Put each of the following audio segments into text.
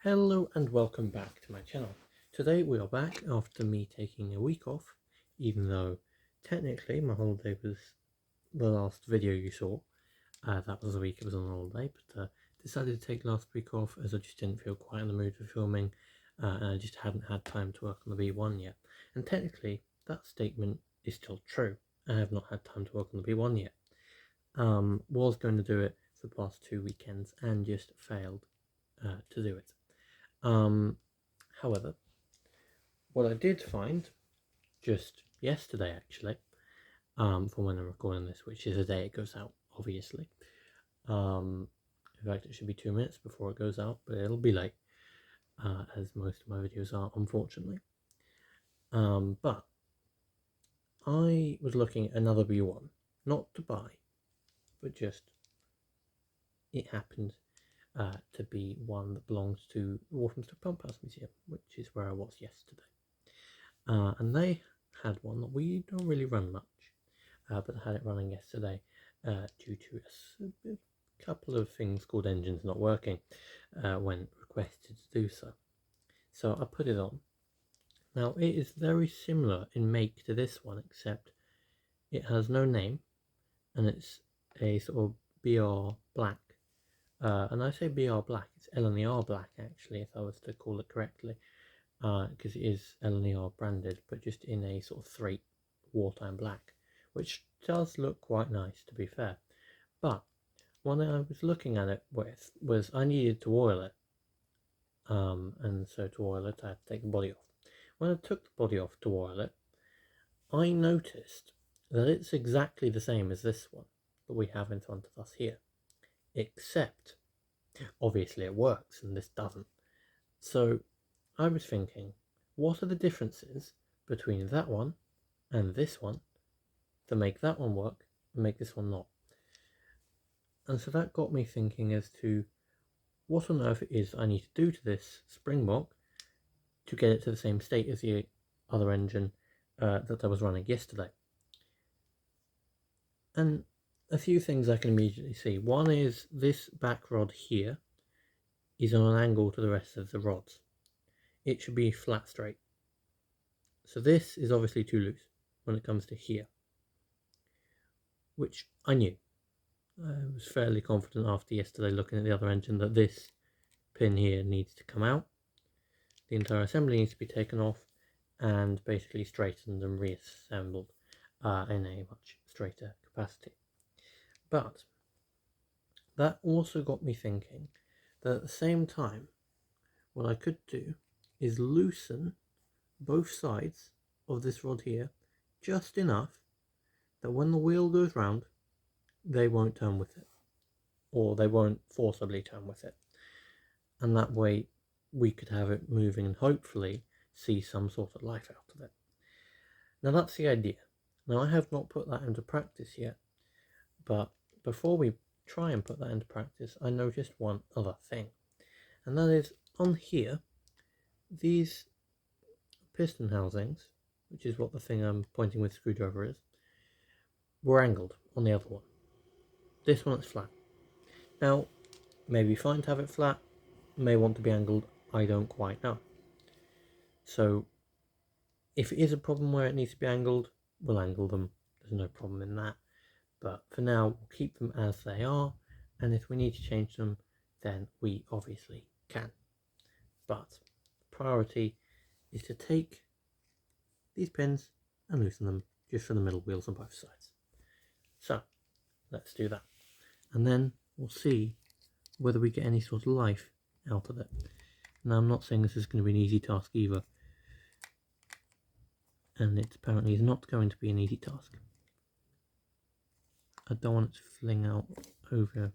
Hello and welcome back to my channel. Today we are back after me taking a week off, even though technically my holiday was the last video you saw. That was the week I was on holiday, but decided to take last week off as I just didn't feel quite in the mood for filming and I just hadn't had time to work on the B1 yet. And technically that statement is still true. I have not had time to work on the B1 yet. Was going to do it for the past 2 weekends and just failed to do it. However, what I did find just yesterday actually, for when I'm recording this, which is the day it goes out, obviously. In fact, it should be 2 minutes before it goes out, but it'll be late, as most of my videos are, unfortunately. But I was looking at another B1, not to buy, but just it happened to be one that belongs to the Walthamstow Pump House Museum, which is where I was yesterday. And they had one that we don't really run much, but I had it running yesterday due to a couple of things called engines not working when requested to do so. So I put it on. Now it is very similar in make to this one, except it has no name and it's a sort of BR black. And I say BR black, it's LNER black actually, if I was to call it correctly, because it is LNER branded, but just in a sort of Threat wartime black, which does look quite nice to be fair. But when I was looking at it with was I needed to oil it, and so to oil it I had to take the body off. When I took the body off to oil it, I noticed that it's exactly the same as this one that we have in front of us here, except obviously it works and this doesn't. So I was thinking, what are the differences between that one and this one to make that one work and make this one not? And so that got me thinking as to what on earth it is I need to do to this springbok to get it to the same state as the other engine that I was running yesterday. And a few things I can immediately see. One is this back rod here is on an angle to the rest of the rods. It should be flat straight. So this is obviously too loose when it comes to here, which I knew. I was fairly confident after yesterday looking at the other engine that this pin here needs to come out. The entire assembly needs to be taken off and basically straightened and reassembled in a much straighter capacity. But that also got me thinking that at the same time, what I could do is loosen both sides of this rod here just enough that when the wheel goes round, they won't turn with it, or they won't forcibly turn with it, and that way we could have it moving and hopefully see some sort of life out of it. Now that's the idea. Now I have not put that into practice yet, but before we try and put that into practice, I noticed one other thing, and that is on here, these piston housings, which is what the thing I'm pointing with the screwdriver is, were angled on the other one. This one is flat. Now, maybe fine to have it flat, may want to be angled, I don't quite know. So, if it is a problem where it needs to be angled, we'll angle them, there's no problem in that. But for now, we'll keep them as they are, and if we need to change them, then we obviously can. But priority is to take these pins and loosen them just for the middle wheels on both sides. So, let's do that. And then we'll see whether we get any sort of life out of it. Now, I'm not saying this is going to be an easy task either, and it apparently is not going to be an easy task. I don't want it to fling out over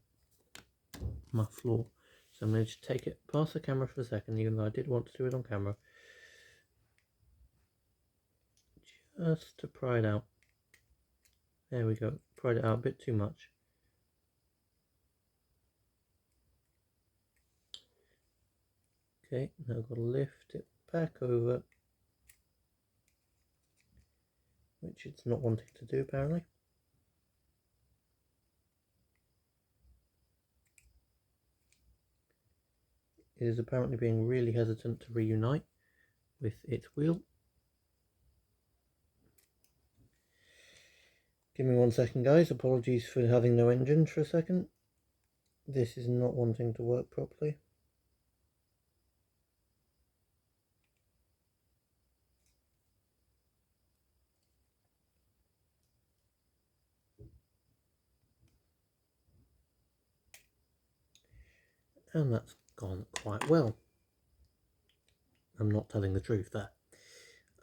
my floor, so I'm going to just take it past the camera for a second, even though I did want to do it on camera, just to pry it out. There we go, pried it out a bit too much. Okay, now I've got to lift it back over, which it's not wanting to do apparently. it is apparently being really hesitant to reunite with its wheel. Give me 1 second, guys. Apologies for having no engine for a second. This is not wanting to work properly. And that's gone quite well. I'm not telling the truth there.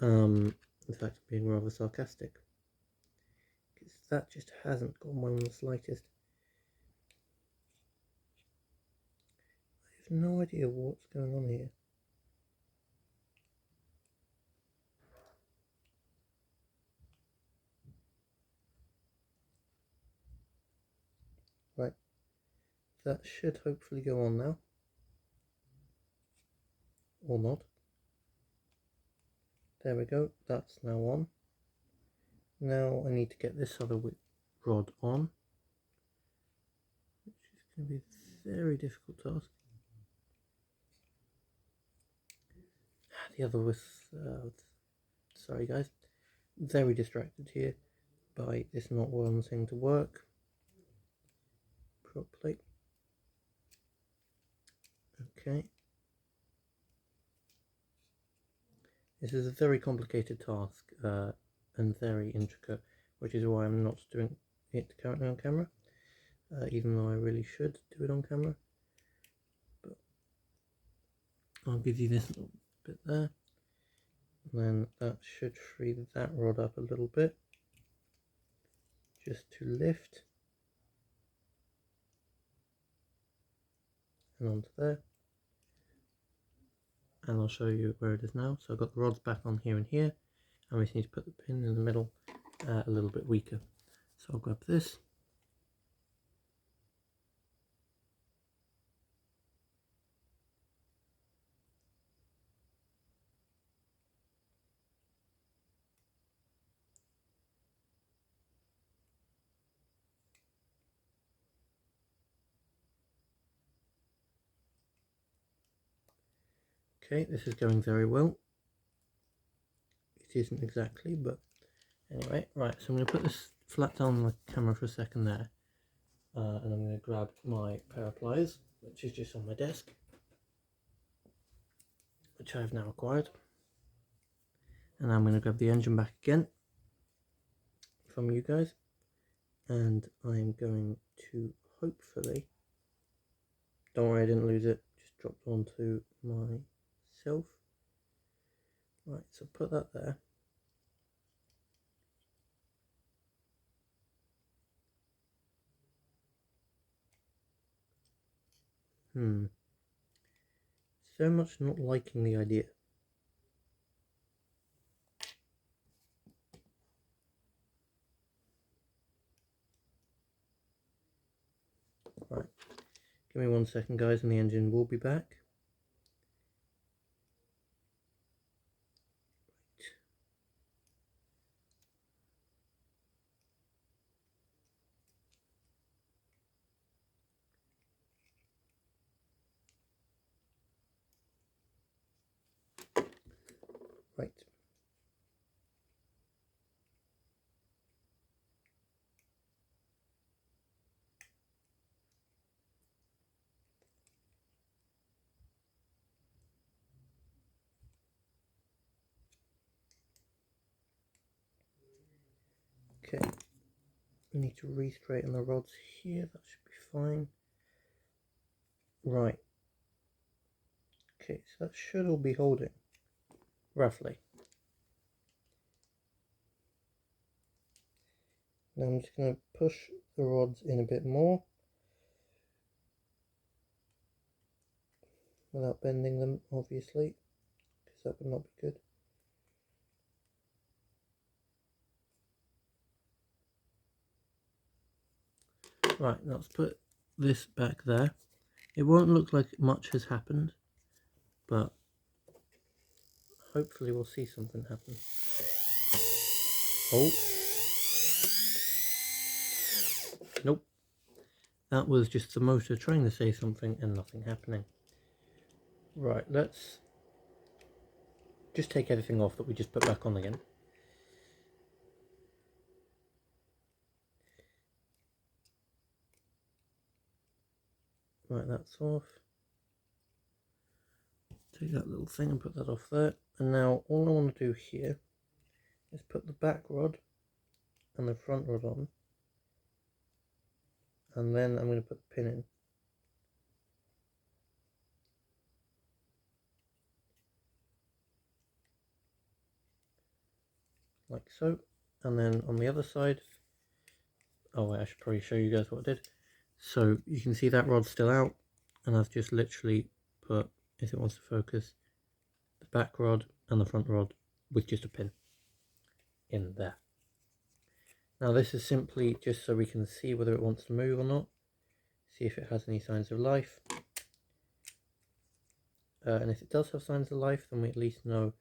In fact, I'm being rather sarcastic. Because that just hasn't gone well in the slightest. I have no idea what's going on here. Right, that should hopefully go on now. Or not. There we go, that's now on. Now I need to get this other rod on, which is going to be a very difficult task. The other was, sorry guys, very distracted here by this not wanting to work properly. Okay. This is a very complicated task and very intricate, which is why I'm not doing it currently on camera, even though I really should do it on camera. But I'll give you this little bit there, and then that should free that rod up a little bit, just to lift, and onto there. And I'll show you where it is now. So I've got the rods back on here and here, and we just need to put the pin in the middle a little bit weaker. So I'll grab this. Okay, this is going very well. It isn't exactly, but anyway, right, so I'm going to put this flat down on the camera for a second there, and I'm going to grab my pair of pliers, which is just on my desk, which I have now acquired, and I'm going to grab the engine back again from you guys, and I'm going to hopefully, don't worry I didn't lose it, just dropped onto myself. Right, so put that there. So much not liking the idea. Right, give me 1 second guys and the engine will be back. Right. Okay, we need to re-straighten the rods here, that should be fine. Right. Okay, so that should all be holding, roughly. Now I'm just going to push the rods in a bit more, without bending them, obviously, because that would not be good. Right, let's put this back there. It won't look like much has happened, but hopefully we'll see something happen. Oh. Nope. That was just the motor trying to say something and nothing happening. Right, let's just take everything off that we just put back on again. Right, that's off. Take that little thing and put that off there. And now all I want to do here is put the back rod and the front rod on. And then I'm going to put the pin in. Like so. And then on the other side, oh wait, I should probably show you guys what I did. So you can see that rod's still out, and I've just literally put, if it wants to focus, the back rod and the front rod with just a pin in there. Now this is simply just so we can see whether it wants to move or not, see if it has any signs of life. And if it does have signs of life, then we at least know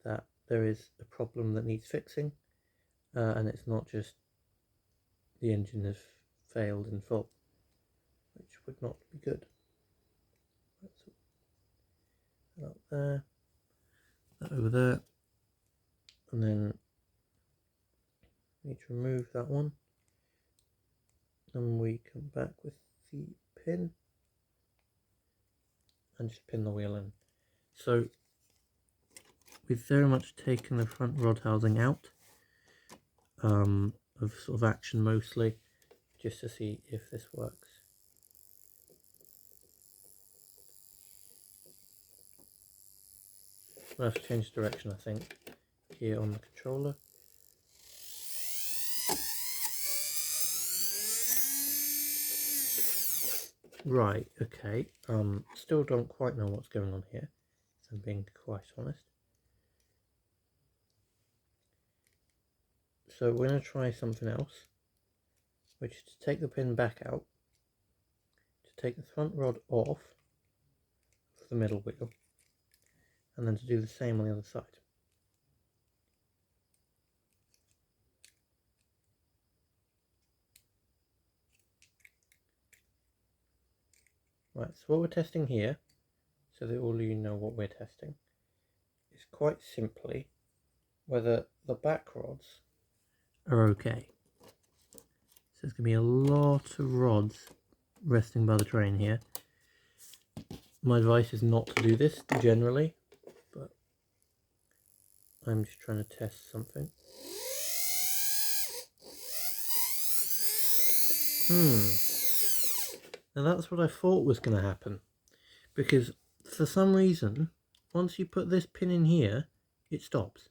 that there is a problem that needs fixing, and it's not just the engine has failed in full, which would not be good. That up there, that over there, and then we need to remove that one, and we come back with the pin and just pin the wheel in. So we've very much taken the front rod housing out of sort of action mostly, just to see if this works. I'll have to change direction, I think, here on the controller. Right, okay, still don't quite know what's going on here, if I'm being quite honest. So we're going to try something else, which is to take the pin back out, to take the front rod off of the middle wheel, and then to do the same on the other side. Right, so what we're testing here, so that all of you know what we're testing, is quite simply whether the back rods are okay. So there's going to be a lot of rods resting by the train here. My advice is not to do this generally, but I'm just trying to test something. Now that's what I thought was going to happen, because for some reason, once you put this pin in here, it stops.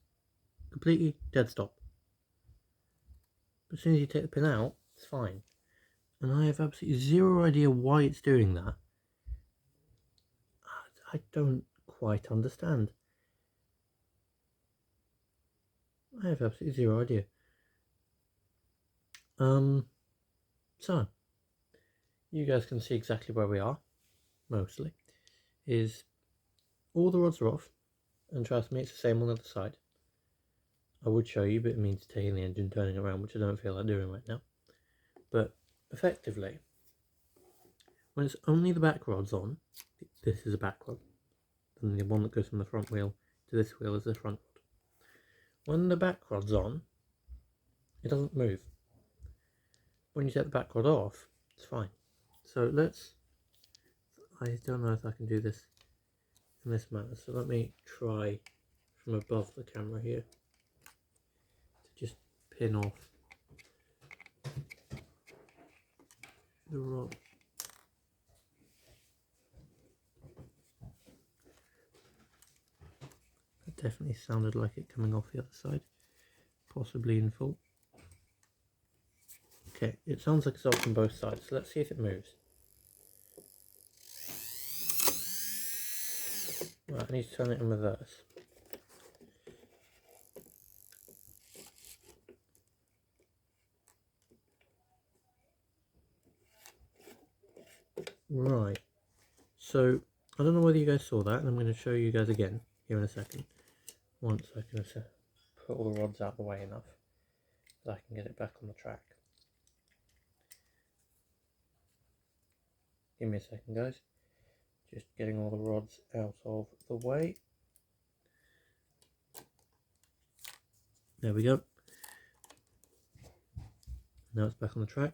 Completely dead stop. But as soon as you take the pin out, it's fine. And I have absolutely zero idea why it's doing that. I don't quite understand. I have absolutely zero idea. So you guys can see exactly where we are, mostly, is all the rods are off, and trust me, it's the same on the other side. I would show you, but it means taking the engine, turning around, which I don't feel like doing right now. But effectively, when it's only the back rods on, this is a back rod, and the one that goes from the front wheel to this wheel is the front rod. When the back rod's on, it doesn't move. When you take the back rod off, it's fine. So I don't know if I can do this in this manner, so let me try from above the camera here to just pin off the rod. It definitely sounded like it coming off the other side, possibly in full. Okay, it sounds like it's off from both sides, so let's see if it moves. Right, I need to turn it in reverse. Right, so I don't know whether you guys saw that, and I'm going to show you guys again here in a second, once I can put all the rods out of the way enough that I can get it back on the track. Give me a second, guys. Just getting all the rods out of the way. There we go. Now it's back on the track.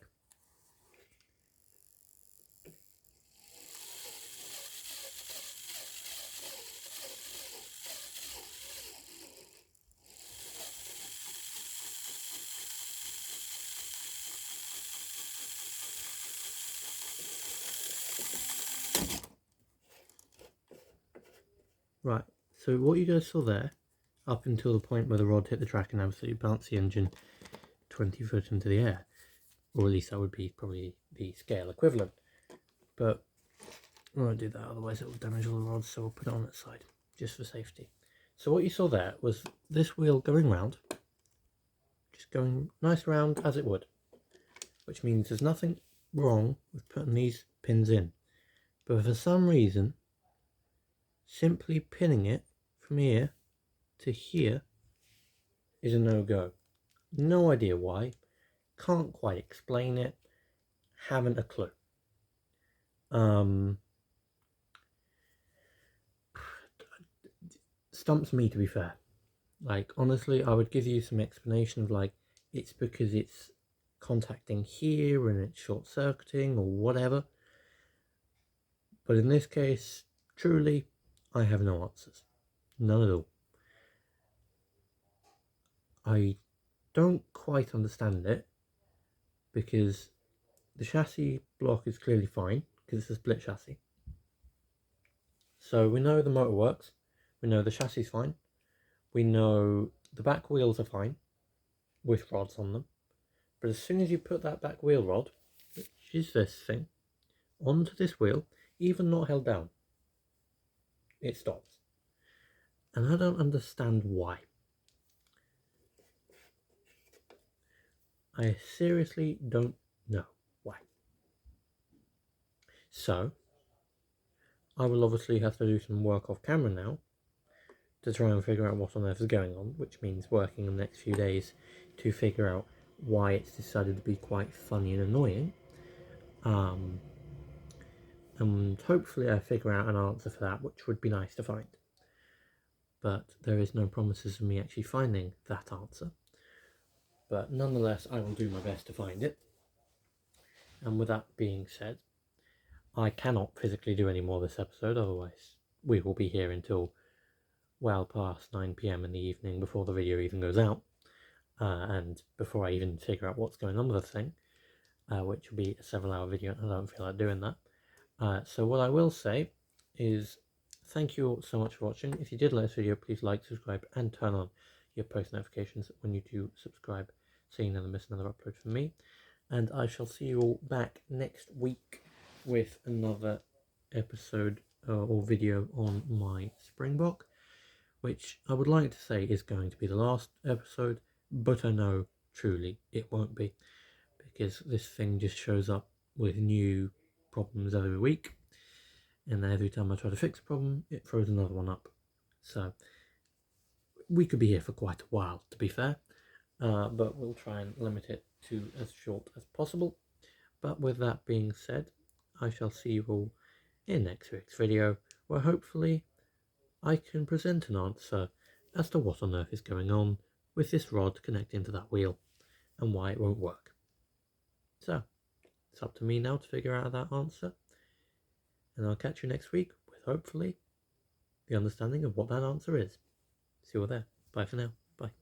Right, so what you guys saw there, up until the point where the rod hit the track and absolutely bounced the engine 20 foot into the air, or at least that would be probably the scale equivalent, but I won't do that, otherwise it will damage all the rods, so we'll put it on that side, just for safety. So what you saw there was this wheel going round, just going nice round as it would, which means there's nothing wrong with putting these pins in, but for some reason, simply pinning it from here to here is a no-go. No idea why, can't quite explain it, haven't a clue. Stumps me, to be fair. Like, honestly, I would give you some explanation of like, it's because it's contacting here and it's short-circuiting or whatever. But in this case, truly, I have no answers. None at all. I don't quite understand it because the chassis block is clearly fine because it's a split chassis. So we know the motor works, we know the chassis is fine, we know the back wheels are fine with rods on them, but as soon as you put that back wheel rod, which is this thing, onto this wheel, even not held down, it stops. And I don't understand why. I seriously don't know why. So, I will obviously have to do some work off camera now to try and figure out what on earth is going on, which means working in the next few days to figure out why it's decided to be quite funny and annoying. And hopefully I figure out an answer for that, which would be nice to find. But there is no promises of me actually finding that answer. But nonetheless, I will do my best to find it. And with that being said, I cannot physically do any more this episode, otherwise we will be here until well past 9 PM in the evening before the video even goes out, and before I even figure out what's going on with the thing, which will be a several-hour video, and I don't feel like doing that. So what I will say is thank you all so much for watching. If you did like this video, please like, subscribe, and turn on your post notifications when you do subscribe, so you never miss another upload from me. And I shall see you all back next week with another episode or video on my Springbok, which I would like to say is going to be the last episode, but I know truly it won't be, because this thing just shows up with new problems every week, and then every time I try to fix a problem, it throws another one up. So we could be here for quite a while, to be fair, but we'll try and limit it to as short as possible. But with that being said, I shall see you all in next week's video, where hopefully I can present an answer as to what on earth is going on with this rod connecting to that wheel and why it won't work. So, it's up to me now to figure out that answer, and I'll catch you next week with hopefully the understanding of what that answer is. See you all there. Bye for now. Bye.